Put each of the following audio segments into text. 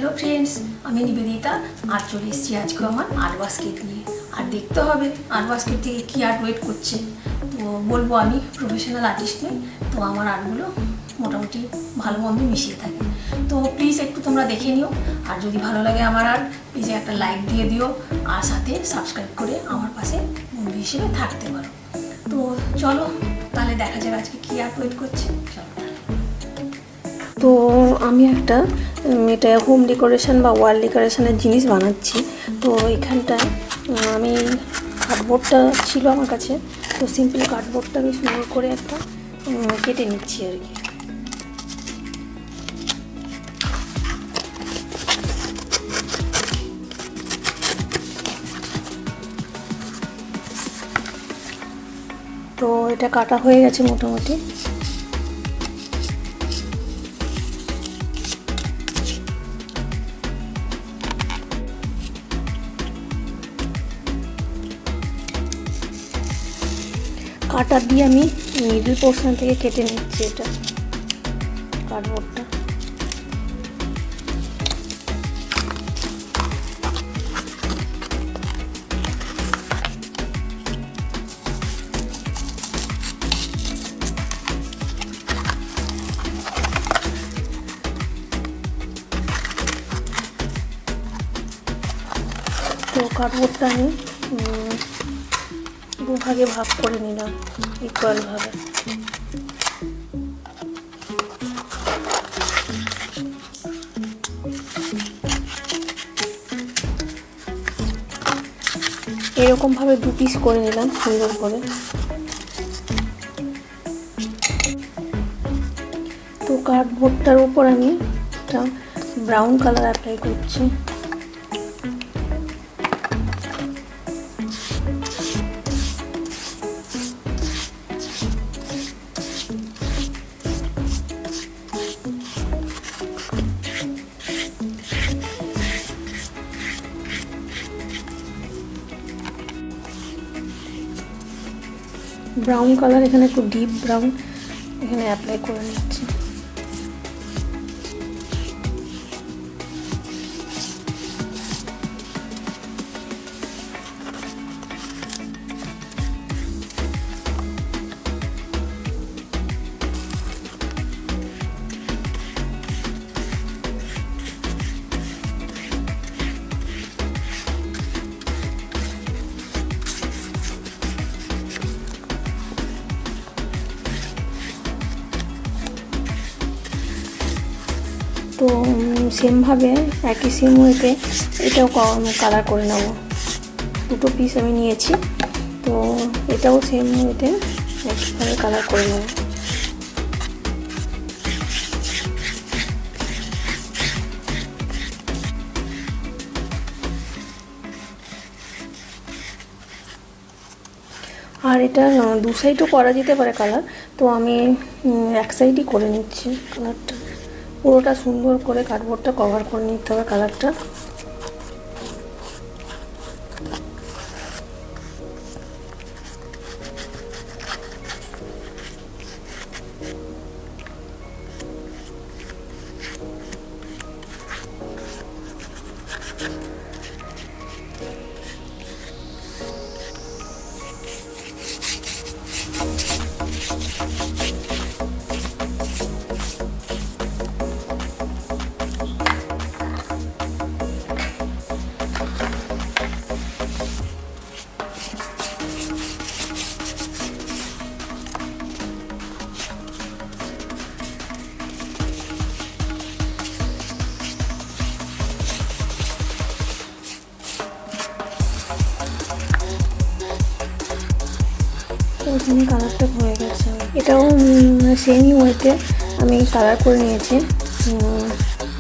Hello friends, আমি নিবেদিতা আর চলে এসেছি আজকে আমার আর্ট বাস্কেট নিয়ে। আর দেখতে হবে আর্ট বাস্কেট থেকে কী আর্ট ওয়েট করছে। তো বলবো আমি প্রফেশনাল আর্টিস্ট নই, তো আমার আর্টগুলো মোটামুটি ভালো মন্দ মিশিয়ে থাকে। তো প্লিজ একটু তোমরা দেখে নিও, আর যদি ভালো লাগে আমার আর্ট প্লিজ একটা লাইক দিয়ে দিও, আর সাথে সাবস্ক্রাইব করে আমার পাশে বন্ধু হিসেবে থাকতে পারো। তো চলো তাহলে দেখা যাবে আজকে কী আর্ট ওয়েট করছে। চলো। তো আমি একটা এটা হোম ডেকোরেশন বা ওয়াল ডেকোরেশনের জিনিস বানাচ্ছি। তো এখানটায় আমি কার্ডবোর্ডটা ছিল আমার কাছে, তো সিম্পল কার্ডবোর্ডটা আমি সুন্দর করে একটা কেটে নিচ্ছি আর কি। তো এটা কাটা হয়ে গেছে মোটামুটি। কাটার দিয়ে আমি মিডল পোর্শন থেকে কেটে নিচ্ছি এটা কার্ডবোর্ডটা। তো কার্ডবোর্ডটা আমি দুভাগে ভাগ করে নিলাম ইকুয়ালভাবে। এরকমভাবে দু পিস করে নিলাম সুন্দর করে। তো কার্ডবোর্ডটার উপর আমি একটা ব্রাউন কালার অ্যাপ্লাই করছি। ব্রাউন কালার এখানে একটু ডিপ ব্রাউন এখানে অ্যাপ্লাই করে নিচ্ছি। তো সেমভাবে একই সেম ওয়েতে এটাও কালার করে নেব। দুটো পিস আমি নিয়েছি, তো এটাও সেম ওয়েতে একইভাবে কালার করে নেব। আর এটা দু সাইডও করা যেতে পারে কালার, তো আমি এক সাইডই করে নিচ্ছি কালারটা। পুরোটা সুন্দর করে কার্ডবোর্ডটা কভার করে নিতে হবে কালারটা। এখানে কালারটা হয়ে গেছে। এটাও সেমই ওয়েতে আমি কালার করে নিয়েছি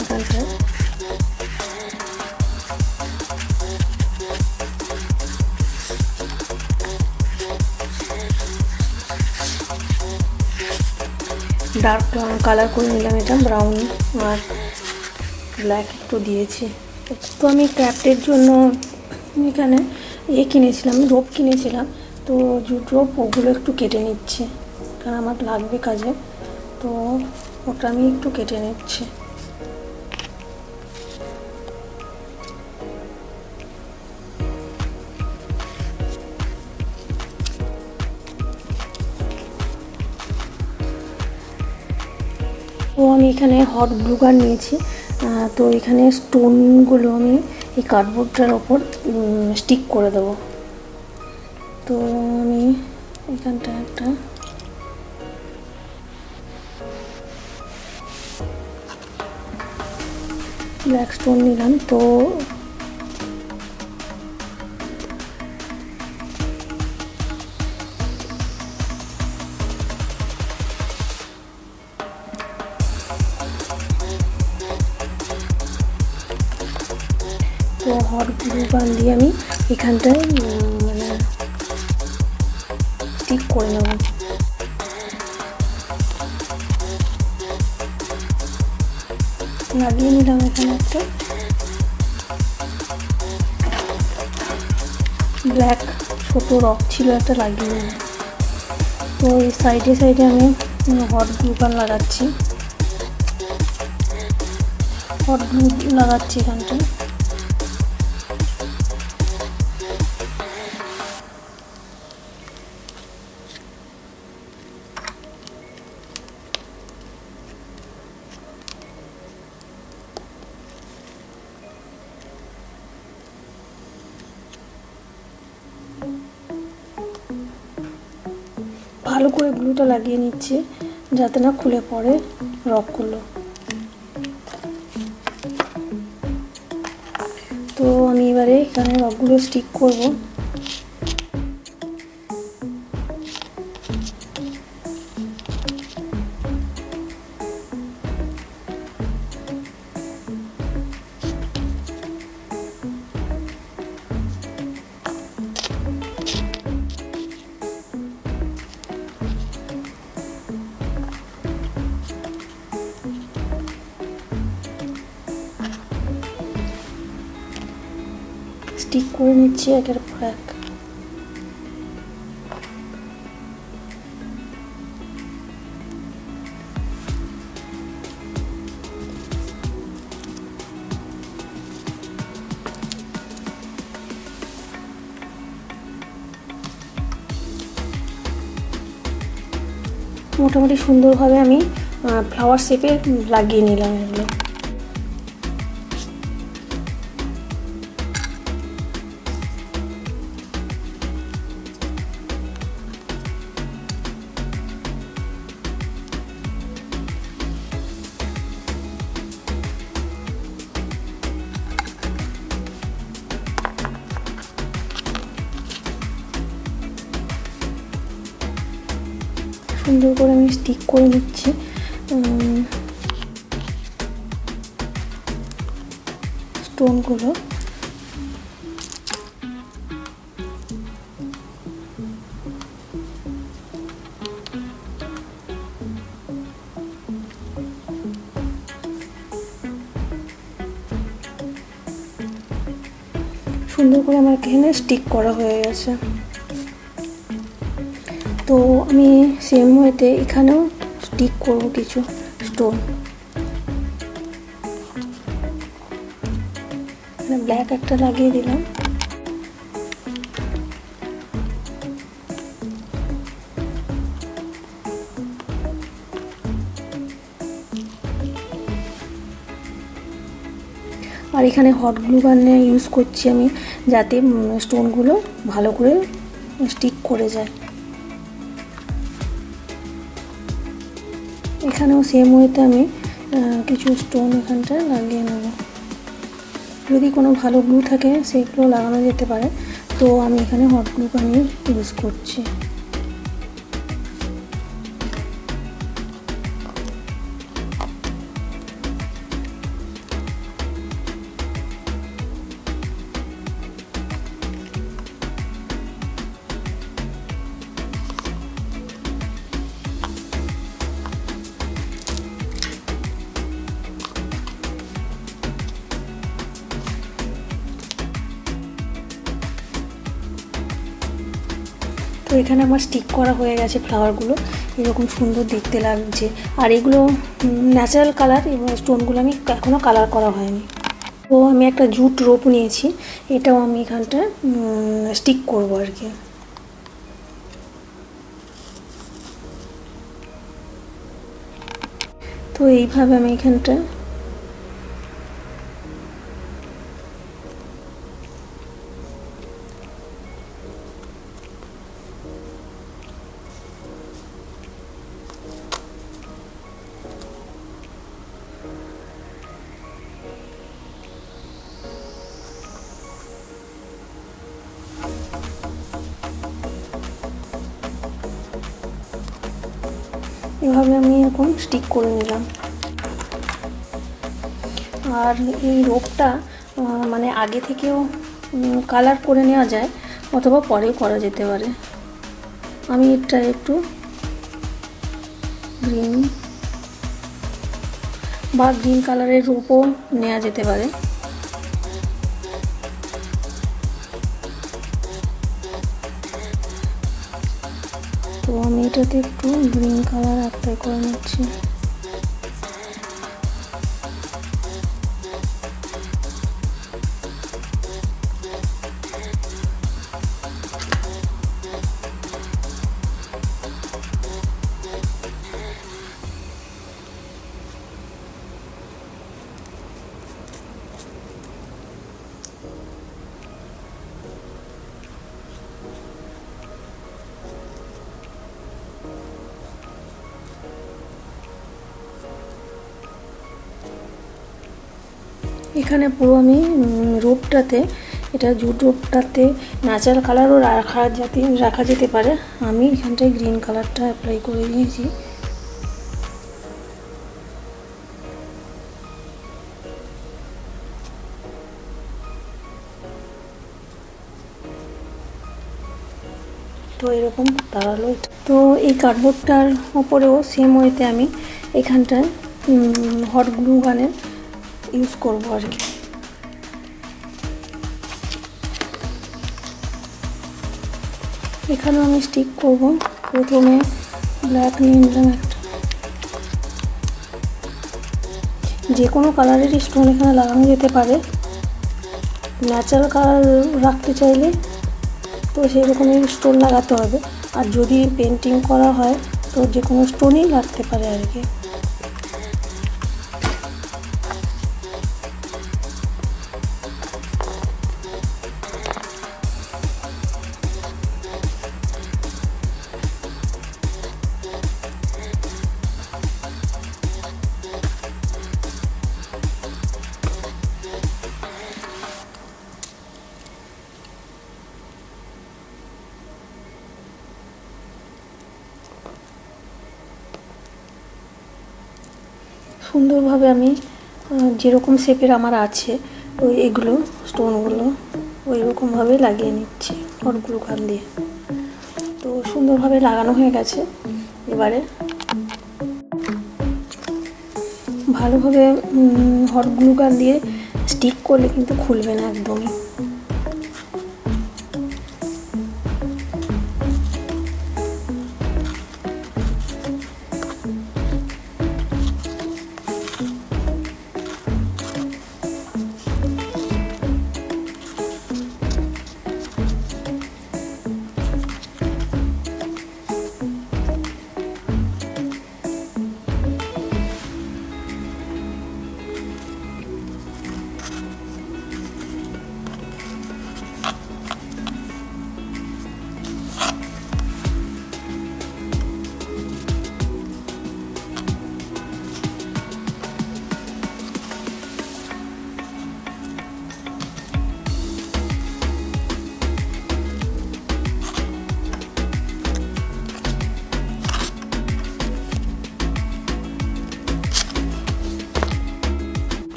এখানটায়। ডার্ক কালার করে নিলাম, এটা ব্রাউন আর ব্ল্যাক একটু দিয়েছি। তো আমি ক্রাফটের জন্য এখানে কিনেছিলাম, রোপ কিনেছিলাম। তো জুট রোপ ওগুলো একটু কেটে নিচ্ছি, কারণ আমার লাগবে কাজে। তো ওটা আমি একটু কেটে নিচ্ছি। তো আমি এখানে হট গ্লু গান নিয়েছি। তো এখানে স্টোনগুলো আমি এই কার্ডবোর্ডটার ওপর স্টিক করে দেবো। তো আমি এখানটা একটা ব্ল্যাক স্টোন নিলাম। তো হট গ্লু গান দিয়ে আমি এখানটায় মানে স্টিক করে নেব। লাগিয়ে নিলাম এখানে একটা ব্ল্যাক ছোট রক ছিল একটা, লাগিয়ে নিলাম। তো এই সাইডে সাইডে আমি হট গ্লু গান লাগাচ্ছি, এখানটায়। ভালো করে গ্লুটা লাগিয়ে নিচ্ছে যাতে না খুলে পড়ে রকগুলো। তো আমি এবারে এখানে রকগুলো স্টিক করব। স্টিক করে নিচ্ছি একের পর এক। মোটামুটি সুন্দরভাবে আমি ফ্লাওয়ার শেপে লাগিয়ে নিলাম এগুলো। সুন্দর করে আমি স্টিক করে নিচ্ছি। স্টোনগুলো সুন্দর করে আমার এখানে স্টিক করা হয়ে গেছে। তো আমি সেম ওয়েতে এখানেও স্টিক করব কিছু স্টোন। ব্ল্যাক একটা লাগিয়ে দিলাম। আর এখানে হট গ্লু গান ইউজ করছি আমি, যাতে স্টোনগুলো ভালো করে স্টিক করে যায়। এখানেও সেম ওয়েতে আমি কিছু স্টোন এখানটায় লাগিয়ে নেব। যদি কোনো ভালো গ্লু থাকে সেগুলো লাগানো যেতে পারে। তো আমি এখানে হট গ্লু গান ইউজ করছি। তো এখানে আমার স্টিক করা হয়ে গেছে ফ্লাওয়ারগুলো, এরকম সুন্দর দেখতে লাগছে। আর এগুলো ন্যাচারাল কালার, এবং স্টোনগুলো আমি এখনও কালার করা হয়নি। তো আমি একটা জুট রোপ নিয়েছি, এটাও আমি এখানটা স্টিক করবো আর কি। তো তো এইভাবে আমি এখানটা এভাবে আমি এরকম স্টিক করে নিলাম। আর এই রোপটা মানে আগে থেকেও কালার করে নেওয়া যায় অথবা পরেও করা যেতে পারে। আমি এটা একটু গ্রিন বা গ্রিন কালারের রোপও নেওয়া যেতে পারে। তো আমি এটাতে একটু গ্রিন কালার অ্যাপ্লাই করে নিচ্ছি। এখানে পুরো আমি রোপটাতে, এটা জুট রোপটাতে ন্যাচারাল কালারও রাখা যেতে পারে। আমি এখানটায় গ্রিন কালারটা অ্যাপ্লাই করে দিয়েছি। তো এরকম দাঁড়ালো। তো এই কার্ডবোর্ডটার ওপরেও সেম ওয়েতে আমি এখানটায় হট গ্লু গানের ইউজ করব আর কি। এখানেও আমি স্টিক করব। প্রথমে ব্ল্যাক নিয়ে নিলাম একটা, যে কোনো কালারের স্টোন এখানে লাগানো যেতে পারে। ন্যাচারাল কালার রাখতে চাইলে তো সেই রকমই স্টোন লাগাতে হবে, আর যদি পেন্টিং করা হয় তো যে কোনো স্টোনই লাগতে পারে আর কি। সুন্দরভাবে আমি যেরকম শেপের আমার আছে এগুলো স্টোনগুলো ওই রকমভাবে লাগিয়ে নিচ্ছি হট গ্লু গান দিয়ে। তো সুন্দরভাবে লাগানো হয়ে গেছে। এবারে ভালোভাবে হট গ্লু গান দিয়ে স্টিক করলে কিন্তু খুলবে না একদমই।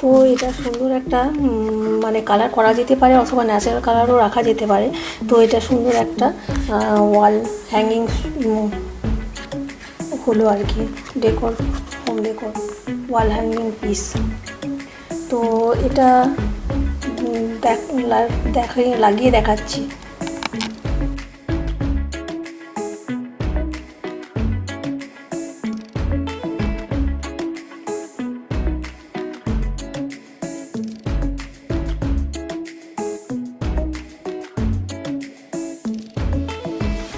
তো এটা সুন্দর একটা মানে কালার করা যেতে পারে অথবা ন্যাচারাল কালারও রাখা যেতে পারে। তো এটা সুন্দর একটা ওয়াল হ্যাঙ্গিং হলো আর কি, decor, home decor wall hanging piece. তো এটা লাগিয়ে দেখাচ্ছি।